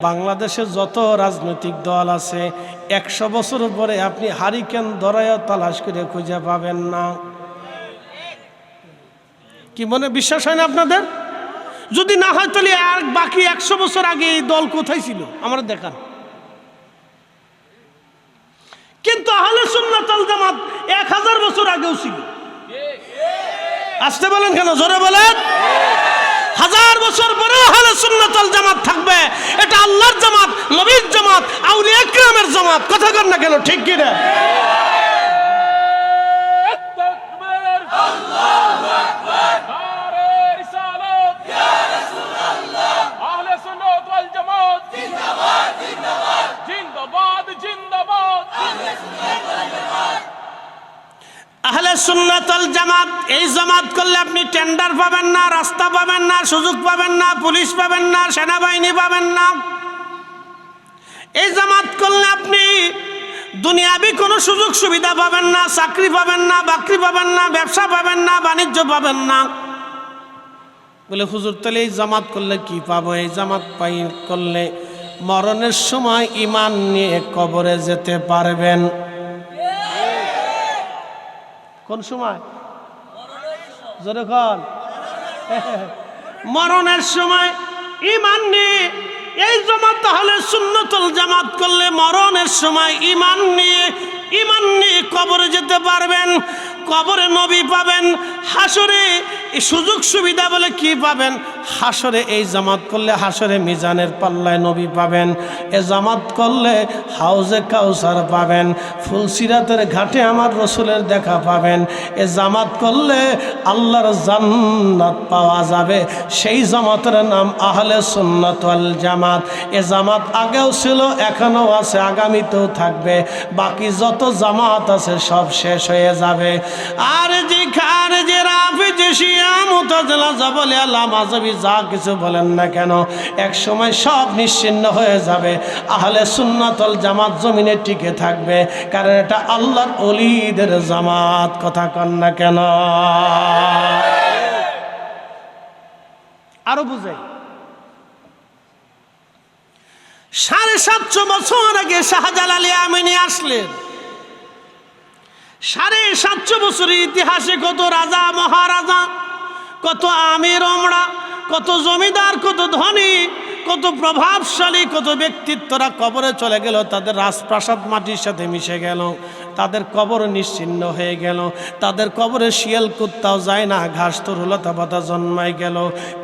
বাংলাদেশে যত রাজনৈতিক দল আছে 100 বছর পরে আপনি হারিকেন ধরায় তালাশ করে খুঁজে পাবেন না। কি মনে বিশ্বাস হয় না আপনাদের? যদি না হয় তাহলে আর বাকি 100 বছর আগে এই দল কোথায় ছিল আমরা দেখান। কিন্তু আহলে সুন্নাত ওয়াল জামাত 1000 বছর আগেও ছিল। আসতে বলেন কেন? জোরে বলেন। 1000 বছর পরেও আহলে সুন্নাত ওয়াল জামাত থাকবে। এটা আল্লাহর জামাত, নবীর জামাত, আউলিয়া কিরামের জামাত। কথা কন না কেন? ঠিক কি না? তাকবীর, আল্লাহু আকবার, নারে রিসালাত, ইয়া রাসূলুল্লাহ। আহলে সুন্নাত ওয়াল জামাত জিন্দাবাদ, জিন্দাবাদ, জিন্দাবাদ, জিন্দাবাদ। আহলে সুন্নাত ওয়াল জামাত, আহলে সুন্নাত ওয়াল জামাত। এই জামাত করলে আপনি টেন্ডার পাবেন না, রাস্তা পাবেন না, সুযোগ পাবেন না, পুলিশ পাবেন না, সেনাবাহিনী পাবেন না। এই জামাত করলে আপনি দুনিয়াবি কোনো সুযোগ সুবিধা পাবেন না, চাকরি পাবেন না, বাকরি পাবেন না, ব্যবসা পাবেন না, বাণিজ্য পাবেন না। বলে হুজুর তাহলে এই জামাত করলে কি পাবো? এই জামাত করলে মরণের সময় ঈমান নিয়ে কবরে যেতে পারবেন। কোন সময়? যখন মরণের সময় ঈমান নিয়ে। এই জামাত তাহলে সুন্নাতুল জামাত করলে মরণের সময় ঈমান নিয়ে কবরে যেতে পারবেন। কবরে নবী পাবেন। হাসরে সুযোগ সুবিধা বলে কি পাবেন? হাসরে এই জামাত করলে হাসরে মিজানের পাল্লায় নবী পাবেন। এ জামাত করলে হাউজে কাউসার পাবেন। ফুলসিরাতের ঘাটে আমার রসুলের দেখা পাবেন। এ জামাত করলে আল্লাহর জান্নাত পাওয়া যাবে। সেই জামাতের নাম আহলে সুন্নাত ওয়াল জামাত। এ জামাত আগেও ছিল, এখনও আছে, আগামীতেও থাকবে। বাকি যত জামাত আছে সব শেষ হয়ে যাবে। আর যে খারে যে রাফি যে শিয়া মুতাজিলা জাবলে লামাযাবি যা কিছু বলেন না কেন, এক সময় সব নিশ্চিহ্ন হয়ে যাবে। আহলে সুন্নাত ওয়াল জামাত জমিনে টিকে থাকবে, কারণ এটা আল্লাহর ওলিদের জামাত। কথা কন না কেন? আরো বুঝাই। 750 বছর আগে শাহজালাল ইয়ামানি আসলেন। 750 বছরের ইতিহাসে কত রাজা মহারাজা, কত আমির ওমরা, কত জমিদার, কত ধনী, কত প্রভাবশালী, কত ব্যক্তিত্বরা কবরে চলে গেল। তাদের রাজপ্রাসাদ মাটির সাথে মিশে গেল। তাদের কবর নিশ্চিহ্ন হয়ে গেল। তাদের কবরে শিয়াল কুত্তাও যায় না, ঘাস তরু লতা পাতা জন্মাই গেল।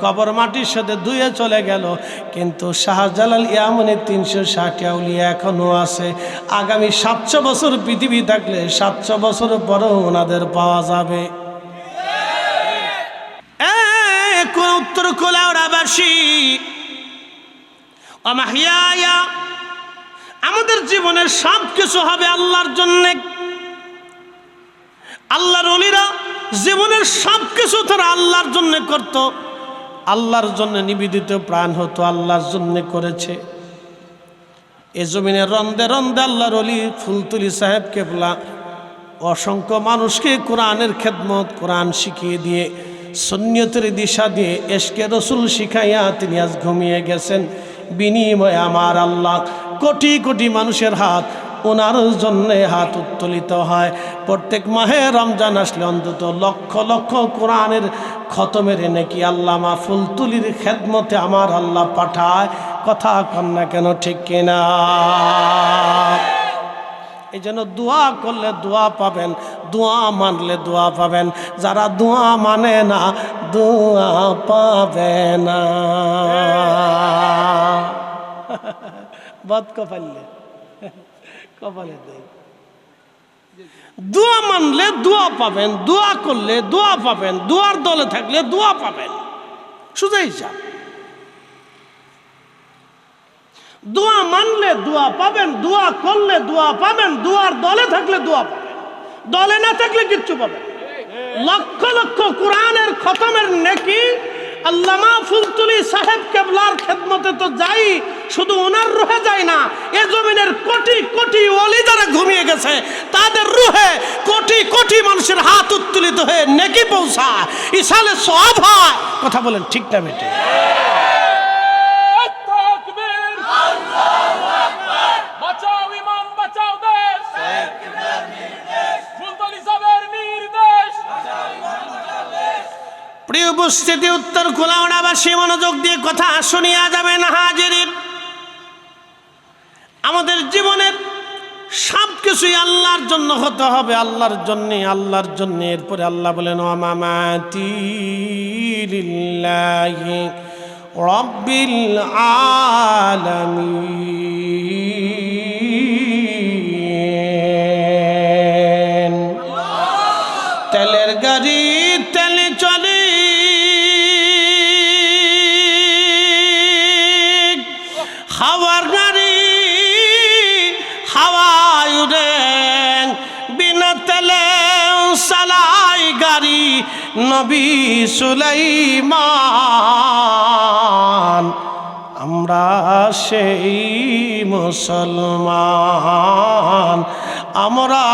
কবর মাটির সাথে ধুয়ে চলে গেল। কিন্তু শাহজালাল ইয়ামানি 360 আউলিয়া এখনও আছে। আগামী 700 বছর পৃথিবী থাকলে 700 বছর পরেও ওনাদের পাওয়া যাবে। কোন উত্তর কোলাউড়াবাসী, আমাহিয়া, আমাদের জীবনের সব কিছু হবে আল্লাহর জন্যে। আল্লাহর ওলিরা জীবনের সব কিছু তারা আল্লাহর জন্যে করত। আল্লাহর জন্য নিবেদিত প্রাণ হতো, আল্লাহর জন্য করেছে। এ জমিনে রন্দে রন্দে আল্লাহর ওলি ফুলতুলি সাহেব কেবলা অসংখ্য মানুষকে কোরআনের খেদমত, কোরআন শিখিয়ে দিয়ে, সুন্নিয়তের দিশা দিয়ে, এশকে রসুল শিখাইয়া তিনি আজ ঘুমিয়ে গেছেন। বিনিময়ে আমার আল্লাহ কোটি কোটি মানুষের হাত ওনার জন্যে হাত উত্তোলিত হয়। প্রত্যেক মাহে রমজান আসলে অন্তত লক্ষ লক্ষ কোরআনের খতমের নেকি আল্লামা ফুলতুলির খেদমতে আমার আল্লাহ পাঠায়। কথা কন না কেন? ঠিক কিনা? এই জন্য দোয়া করলে দোয়া পাবেন, দোয়া মানলে দোয়া পাবেন। যারা দোয়া মানে না, দোয়া পাবে না। বদ কপালে কপালে দেয়। দোয়া মানলে দোয়া পাবেন, দোয়া করলে দোয়া পাবেন, দোয়ার দলে থাকলে দোয়া পাবেন। সোজা হিসাব। দোয়া মানলে দোয়া পাবেন, দোয়া করলে দোয়া পাবেন, দোয়ার দলে থাকলে দোয়া পাবেন, দলে না থাকলে কিচ্ছু পাবেন। লক্ষ লক্ষ কোরআনের খতমের নেকি আল্লামা ফুলতুলি সাহেব কেবলার খেদমতে তো যাই, শুধু ওনার রুহে যায় না, এ জমিনের কোটি কোটি ওলি যারা ঘুমিয়ে গেছে তাদের রুহে কোটি কোটি মানুষের হাত উত্তোলিত হয়ে নেকি পৌঁছায়, ইসালে সওয়াব হয়। কথা বলেন ঠিক না বেটে? উপস্থিতি উত্তর কুলাউড়াবাসী মনোযোগ দিয়ে কথা শুনিয়া যাবেন হাজিরিন। আমাদের জীবনের সব কিছুই আল্লাহর জন্য হতে হবে, আল্লাহর জন্যে, আল্লাহর জন্যে। এরপরে আল্লাহ বলেন ওয়া মামাতি লিল্লাহি রাব্বিল আলামিন। তেলের গাড়ি তেলে চলে, হাওয়ার গাড়ি হাওয়ায় উড়ে, বিনা তেলে চালাই গাড়ি নবী সুলাইমান। আমরা সেই মুসলমান, আমরা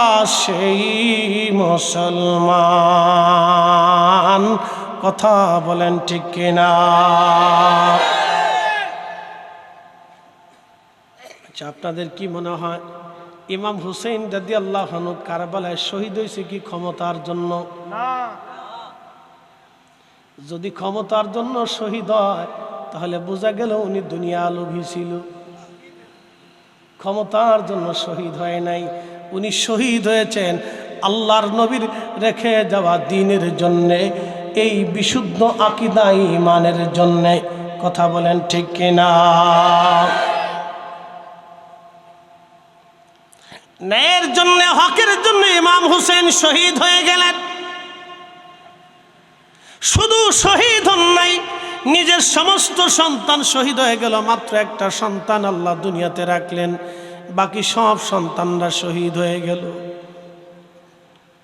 সেই মুসলমান। কথা বলেন ঠিক কিনা? আচ্ছা, আপনাদের কি মনে হয় ইমাম হুসেইন রাদিয়াল্লাহু আনহু কারবালায় শহীদ হয়েছে কি ক্ষমতার জন্য? না। যদি ক্ষমতার জন্য শহীদ হয় তাহলে বোঝা গেল উনি দুনিয়া লোভী ছিল। ক্ষমতার জন্য শহীদ হয় নাই, উনি শহীদ হয়েছেন আল্লাহর নবীর রেখে যাওয়া দ্বীনের জন্যে, এই বিশুদ্ধ আকীদা ঈমানের জন্যে। কথা বলেন ঠিক কিনা? ন্যায়ের জন্য, হকের জন্য ইমাম হুসেন শহীদ হয়ে গেলেন। শুধু শহীদ হন নাই, নিজের সমস্ত সন্তান শহীদ হয়ে গেল। মাত্র একটা সন্তান আল্লাহ দুনিয়াতে রাখলেন, বাকি সব সন্তানরা শহীদ হয়ে গেল।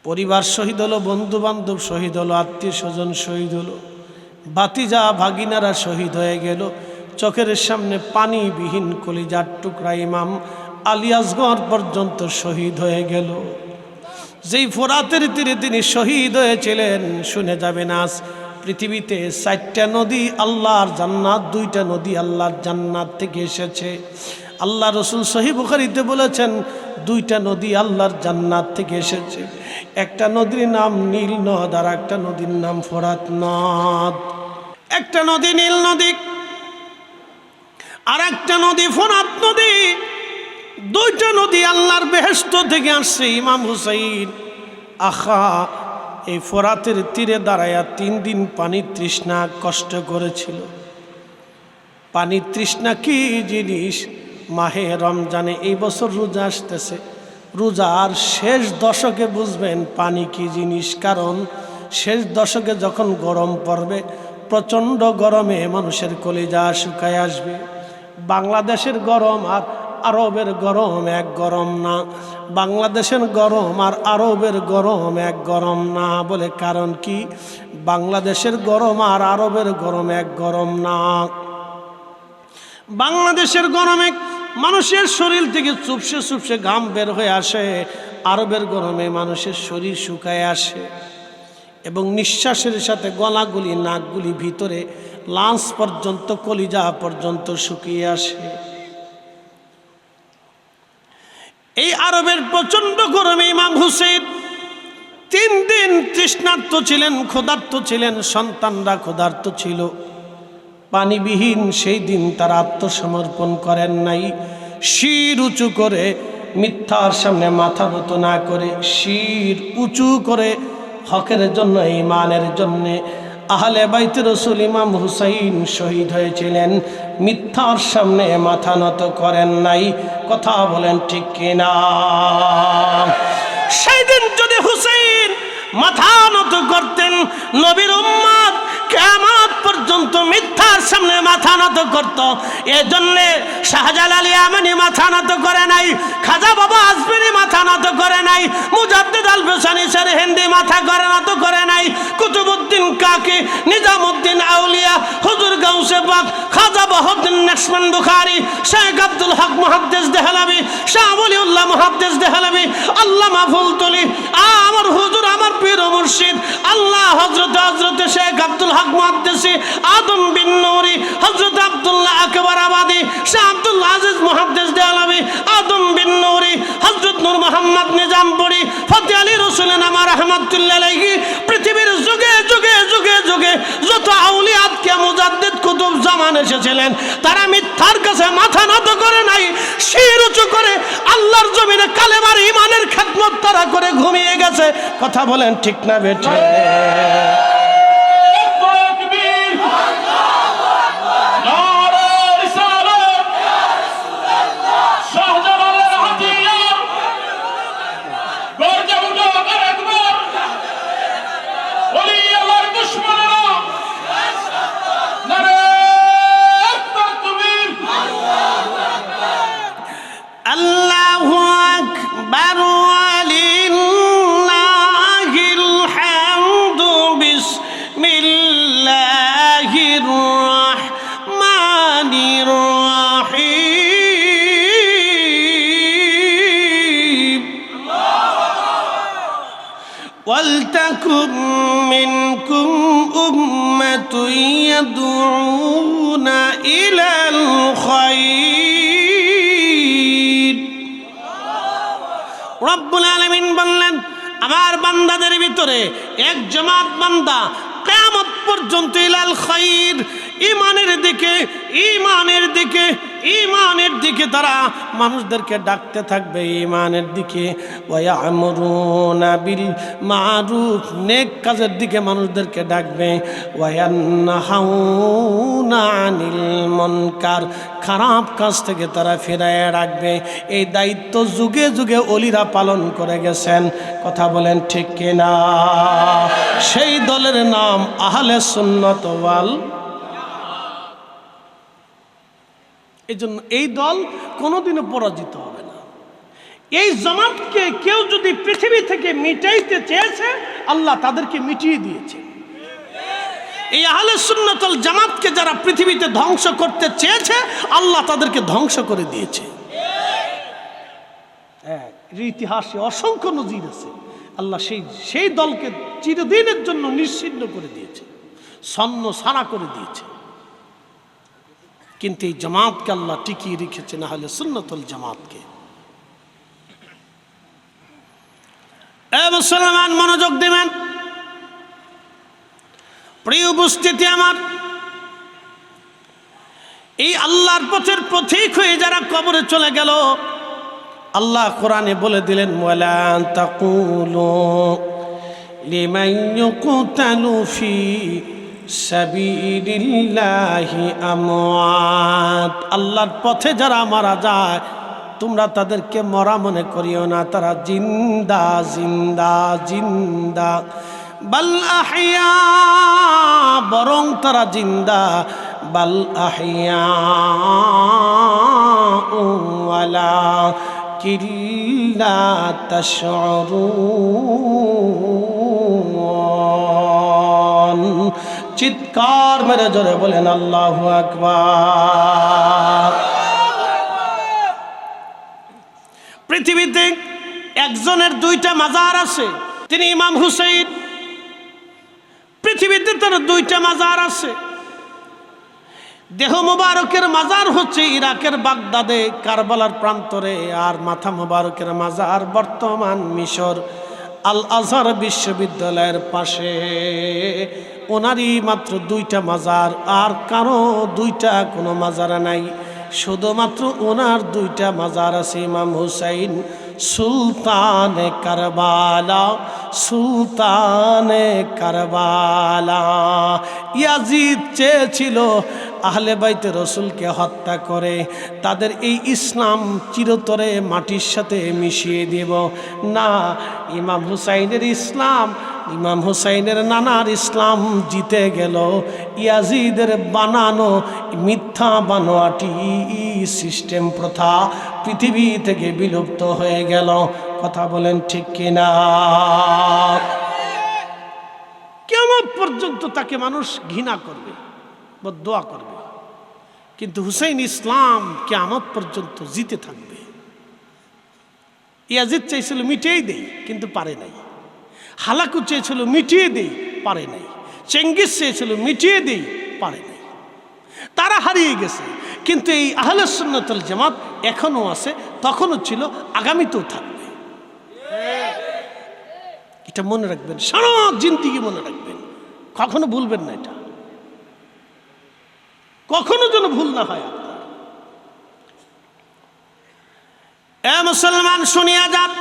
পরিবার শহীদ হলো, বন্ধু বান্ধব শহীদ হলো, আত্মীয় স্বজন শহীদ হলো, ভাতিজা ভাগিনারা শহীদ হয়ে গেল। চোখের সামনে পানিবিহীন কলিজার টুকরা ইমাম আলী আসগর পর্যন্ত শহীদ হয়ে গেল। যেই ফোরাতের তীরে তিনি শহীদ হয়েছিলেন, শুনে যাবেন আজ পৃথিবীতে 4টা নদী আল্লাহর জান্নাত, 2টা নদী আল্লাহর জান্নাত থেকে এসেছে। আল্লাহ রসুল সহিহ বুখারীতে বলেছেন 2টা নদী আল্লাহর জান্নাত থেকে এসেছে। একটা নদীর নাম নীল নদ, আর একটা নদীর নাম ফোরাত নদ। একটা নদী নীল নদী, আর একটা নদী ফোরাত নদী। 2টা নদী আল্লাহর বেহেশত থেকে আসছে। ইমাম হুসাইন আখা এই ফোরাতের তীরে দাঁড়ায়া 3 দিন পানির তৃষ্ণা কষ্ট করেছিল। পানির তৃষ্ণা কি জিনিস? মাহে রমজানে এই বছর রোজা আসতেছে, রোজার শেষ দশকে বুঝবেন পানি কি জিনিস। কারণ শেষ দশকে যখন গরম পড়বে, প্রচণ্ড গরমে মানুষের কলিজা শুকায় আসবে। বাংলাদেশের গরম আর আরবের গরম এক গরম না, বাংলাদেশের গরম আর আরবের গরম এক গরম না। বলে কারণ কি? বাংলাদেশের গরম আর আরবের গরম এক গরম না। বাংলাদেশের গরমে মানুষের শরীর থেকে চুপসে চুপসে ঘাম বের হয়ে আসে, আরবের গরমে মানুষের শরীর শুকায় আসে এবং নিঃশ্বাসের সাথে গলাগুলি, নাকগুলি, ভিতরে লাঞ্চ পর্যন্ত, কলিজা পর্যন্ত শুকিয়ে আসে। এই আরবের প্রচণ্ড গরমে ইমাম হুসেইন 3 দিন তৃষ্ণার্ত ছিলেন, ক্ষুধার্ত ছিলেন, সন্তানরা ক্ষুধার্ত ছিল। পানিবিহীন সেই দিন তারা আত্মসমর্পণ করেন নাই। শির উঁচু করে, মিথ্যার সামনে মাথা নত না করে, শির উঁচু করে হকের জন্য, ঈমানের জন্য আহলে বাইত রাসূল ইমাম হুসাইন শহীদ হয়েছিলেন। মিথ্যার সামনে মাথা নত করেন নাই। কথা বলেন ঠিক কিনা? সেই দিন যদি হুসাইন মাথা নত করতেন, নবীর উম্মত কিয়ামত পর্যন্ত মিথ্যার সামনে মাথা নত করত। এজন্য শাহজালাল ইয়ামানি মাথা নত করে নাই, খাজা বাবা আজমিরি মাথা নত করে নাই, মুজাদ্দিদ আল ফিসানি হিন্দি মাথা নত করে নাই, কুতুবউদ্দিন কাকি, নিজামউদ্দিন আউলিয়া, হুজুর গাউসে পাক, খাজা বাহাউদ্দিন নাশবন্দ বুখারী, শেখ আব্দুল হক মুহাদ্দিস দেহলভী, শাহ ওলিউল্লাহ মুহাদ্দিস দেহলভী, আল্লামা ফুলতলি, আমার হুজুর, আমার পীর ও মুর্শিদ আল্লাহ হযরত শেখ আব্দুল হক মুহাদ্দিসি, আদম বিন নূরি, হযরত আব্দুল্লাহ আকবর আবাদি, শাহ আব্দুল আজিজ মুহাদ্দিস দেহলভী, আদম বিন নূরি, হযরত নূর মোহাম্মদ নিজামপুরি, ফতেহ আলী রসুল নামা রাহমাতুল্লাহ আলাইহি পৃথিবীর যুগে যুগে যুগে যুগে যত আউলিয়াতকে মুজাদ্দিদ কুতুব জামান এসেছিলেন, তারা মিথ্যার কাছে মাথা নত করে নাই, শির উঁচু করে আল্লাহর জমিনে কালেমার ইমানের খেদমত তারা করে ঘুমিয়ে গেছে। কথা বলেন ঠিক না বেঠিক? وَلْتَكُنْ مِنْكُمْ أُمَّةٌ يَدْعُونَ إِلَى الْخَيْرِ। রব্বুল আলামিন বললেন, আমার বান্দাদের ভিতরে এক জামাত বান্দা কিয়ামত পর্যন্ত ইলাল খায়র, ঈমানের দিকে, ঈমানের দিকে, ঈমানের দিকে তারা মানুষদেরকে ডাকতে থাকবে, ঈমানের দিকে। ওয়া ইয়ামুরুনা বিল মারুফ, নেক কাজের দিকে মানুষদেরকে ডাকবে। ওয়া ইয়ানহাউনা আনিল মুনকার, খারাপ কাজ থেকে তারা ফিরায় রাখবে। এই দায়িত্ব যুগে যুগে ওলিরা পালন করে গেছেন। কথা বলেন ঠিক কিনা? সেই দলের নাম আহলে সুন্নাত ওয়াল। এই জন্য এই দল কোনোদিনও পরাজিত হবে না। এই জামাতকে কেউ যদি পৃথিবী থেকে মিটাইতে চেয়েছে, আল্লাহ তাদেরকে মিটিয়ে দিয়েছে। এই আহলে সুন্নাত ওয়াল জামাতকে যারা পৃথিবীতে ধ্বংস করতে চেয়েছে, আল্লাহ তাদেরকে ধ্বংস করে দিয়েছে। ইতিহাসে অসংখ্য নজির আছে। আল্লাহ সেই দলকে চিরদিনের জন্য নিশ্চিহ্ন করে দিয়েছে, ছন্ন ছাড়া করে দিয়েছে। কিন্তু এই জামাতকে আল্লাহ টিকিয়ে রেখেছেন, আহলে সুন্নাত ওয়াল জামাতকে। মুসলমান মনোযোগ দিবেন। প্রিয় উপস্থিতি আমার, এই আল্লাহর পথের পথিক হয়ে যারা কবরে চলে গেল, আল্লাহ কোরআনে বলে দিলেন, ওয়ালা তাকুলু লিমান ইউকতালু ফি সাবিলিল্লাহি আমওয়াত। আল্লাহর পথে যারা মারা যায়, তোমরা তাদেরকে মরা মনে করিও না, তারা জিন্দা জিন্দা জিন্দা। বাল আহইয়া, বরং তারা জিন্দা। বাল আহইয়া ওয়ালা কিল্লা তাশউরুন। চিৎকার মেরে জোরে বলেন আল্লাহু আকবার। পৃথিবীতে একজনের দুইটা মাজার আছে, তিনি ইমাম হুসাইন। পৃথিবীতে তার দুইটা মাজার আছে। দেহ মুবারকের মাজার হচ্ছে ইরাকের বাগদাদে কারবালার প্রান্তরে, আর মাথা মুবারকের মাজার বর্তমান মিশর আল আজহার বিশ্ববিদ্যালয়ের পাশে। ওনারই মাত্র দুইটা মাজার, আর কারো দুইটা কোনো মাজার নাই। শুধুমাত্র ওনার দুইটা মাজার আছে। ইমাম হুসাইন সুলতানে কারবালা, সুলতানে কারবালা। ইয়াজিদ চেয়েছিল আহলে বাইতে রসুলকে হত্যা করে তাদের এই ইসলাম চিরতরে মাটির সাথে মিশিয়ে দেব। না, ইমাম হুসাইনের ইসলাম, ইমাম হুসাইনের নানার ইসলাম জিতে গেল। ইয়াজিদের বানানো মিথ্যা বানোয়াটি সিস্টেম প্রথা পৃথিবী থেকে বিলুপ্ত হয়ে গেল। কথা বলেন ঠিক কিনা? কিয়ামত পর্যন্ত তাকে মানুষ ঘৃণা করবে, বদদোয়া করবে, কিন্তু হুসাইন ইসলাম কিয়ামত পর্যন্ত জিতে থাকবে। ইয়াজিদ চাইছিল মিটিয়ে দেই, কিন্তু পারে নাই। হালাকু চেয়েছিল মিটিয়ে দেই, পারে নাই। চেঙ্গিস চেয়েছিল মিটিয়ে দেই, পারে নাই। তারা হারিয়ে গেছে, কিন্তু এই আহলে সুন্নাত ওয়াল জামাত এখনো আছে, তখনও ছিল, আগামীতেও থাকবে। এটা মনে রাখবেন, সারা জিন্দেগি মনে রাখবেন, কখনো ভুলবেন না এটা। কখনো যেন ভুল না হয়। এ মুসলমান শুনিয়া যান,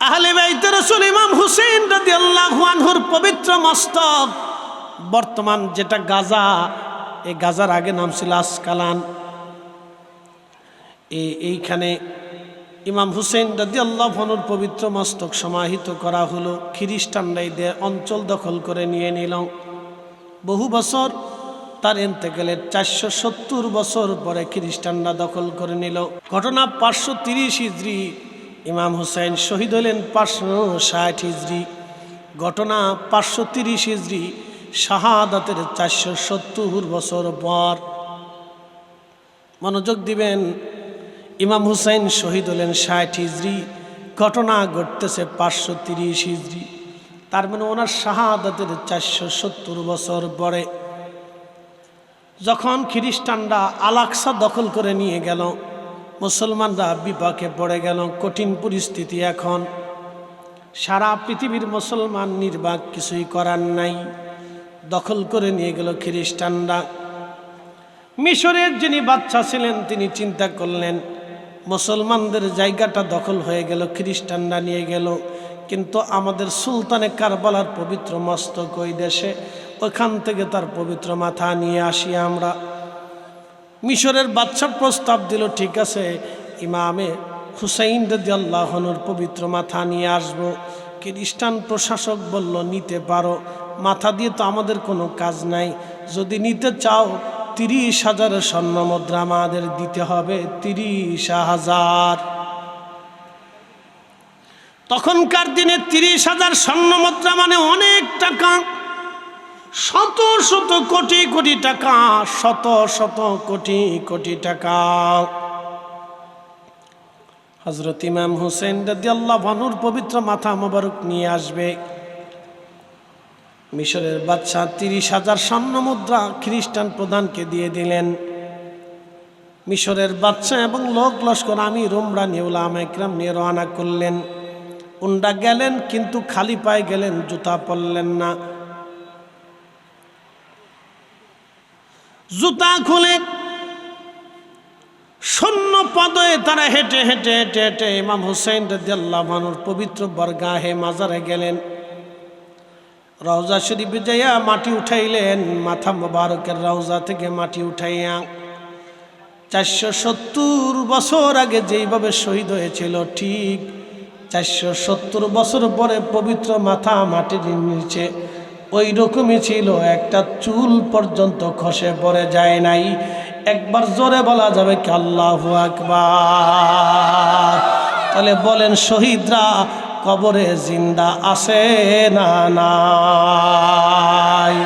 আহলে বাইত রাসূল ইমাম হুসাইন রাদিয়াল্লাহু আনহুর পবিত্র মস্তক, বর্তমান যেটা গাজা, এই গাজার আগে নাম ছিল আসকালান। এইখানে ইমাম হুসাইন রাদিয়াল্লাহু আনহুর পবিত্র মস্তক সমাহিত করা হলো। খ্রিস্টানরা এই অঞ্চল দখল করে নিয়ে নিল। বহু বছর, তার ইন্তেকালের 470 বছর পরে খ্রিস্টানরা দখল করে নিল। ঘটনা 530 হিজরি, ইমাম হুসাইন শহীদ হলেন 560 হিজরি। ঘটনা 530 হিজরি, শাহাদাতের 470 বছর পর। মনোযোগ দিবেন, ইমাম হুসাইন শহীদ হলেন 60 হিজরি, ঘটনা ঘটতেছে 530 হিজরি। তার মানে ওনার শাহাদাতের 470 বছর পরে যখন খ্রিস্টানরা আল-আকসা দখল করে নিয়ে গেল, মুসলমানরা বিপাকে পড়ে গেল। কঠিন পরিস্থিতি। এখন সারা পৃথিবীর মুসলমান নির্বাক, কিছুই করার নাই। দখল করে নিয়ে গেল খ্রিস্টানরা। মিশরের যিনি বাদশা ছিলেন তিনি চিন্তা করলেন, মুসলমানদের জায়গাটা দখল হয়ে গেল, খ্রিস্টানরা নিয়ে গেল, কিন্তু আমাদের সুলতানে কারবালার পবিত্র মস্তক ওই দেশে, ওখান থেকে তার পবিত্র মাথা নিয়ে আসি আমরা। মিশরের বাদশা প্রস্তাব দিল, ঠিক আছে, ইমামে হুসাইন রাদিয়াল্লাহু আনহুর পবিত্র মাথা নিয়ে আসবো। খ্রিস্টান প্রশাসক বলল, নিতে পারো, মাথা দিয়ে তো আমাদের কোনো কাজ নাই, যদি নিতে চাও 30,000 স্বর্ণ মুদ্রা আমাদের দিতে হবে। 30,000। তখনকার দিনে 30,000 স্বর্ণ মুদ্রা মানে অনেক টাকা। শত শত কোটি কোটি টাকা, শত শত কোটি কোটি টাকা। হযরত ইমাম হুসাইন রাদিয়াল্লাহু আনহুর পবিত্র মাথা মোবারক নিয়ে আসবে। মিশরের বাদশা 30,000 স্বর্ণ মুদ্রা খ্রিস্টান প্রধানকে দিয়ে দিলেন। মিশরের বাদশা এবং লোক লস্কর আমির উমরা নিয়ে উলামা ইকরাম নিয়ে রওনা করলেন। উন্ডা গেলেন, কিন্তু খালি পায়ে গেলেন, জুতা পরলেন না। জুতা খুলে শূন্য পদে তারা হেঁটে হেঁটে হেঁটে হেঁটে ইমাম হুসাইন রাদিয়াল্লাহু আনহুর পবিত্র বরগাহে মাজারে গেলেন। রওজা শরীফে যাইয়া মাটি উঠাইলেন, মাথা মোবারকের রওজা থেকে মাটি উঠাইয়া 470 বছর আগে যেইভাবে শহীদ হয়েছিল, ঠিক 470 বছর পরে পবিত্র মাথা মাটির নিচে ওই রকমই ছিল, একটা চুল পর্যন্ত খসে পড়ে যায় নাই। একবার জোরে বলা যাবে কি আল্লাহু আকবার? তাহলে বলেন, শহীদরা কবরে জিন্দা আছে না নাই?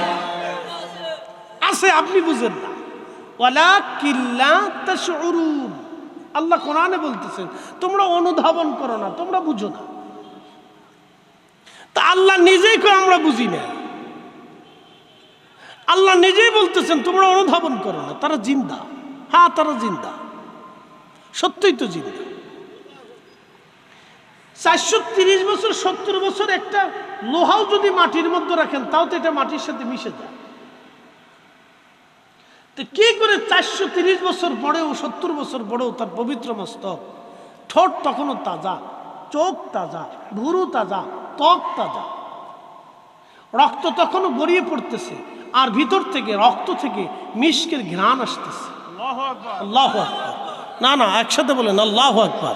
আছে, আপনি বুঝেন না। ওয়ালাকিন লা তাশউরুন, আল্লাহ কোরআনে বলতেছেন, তোমরা অনুধাবন করো না, তোমরা বুঝো না। তা আল্লাহ নিজেই কই আমরা বুঝি না। আল্লাহ নিজেই বলতেছেন তোমরা অনুধাবন করো না, তারা জিন্দা। হ্যাঁ, তারা জিন্দা, সত্যই তো জিন্দা। 430 বছর 70 বছর একটা লোহাও যদি মাটির মধ্যে রাখেন, তাও তো এটা মাটির সাথে মিশে যায়। তো কি করে 430 বছর পরেও, 70 বছর পরেও তার পবিত্র মস্তক, ঠোঁট তখনও তাজা, চোখ তাজা, ভুরু তাজা, ত্বক তাজা, রক্ত তখনও গড়িয়ে পড়তেছে, আর ভিতর থেকে রক্ত থেকে মিশকের ঘ্রাণ আসতেছে। আল্লাহু আকবার। না না, একসাথে বলেন আল্লাহু আকবার।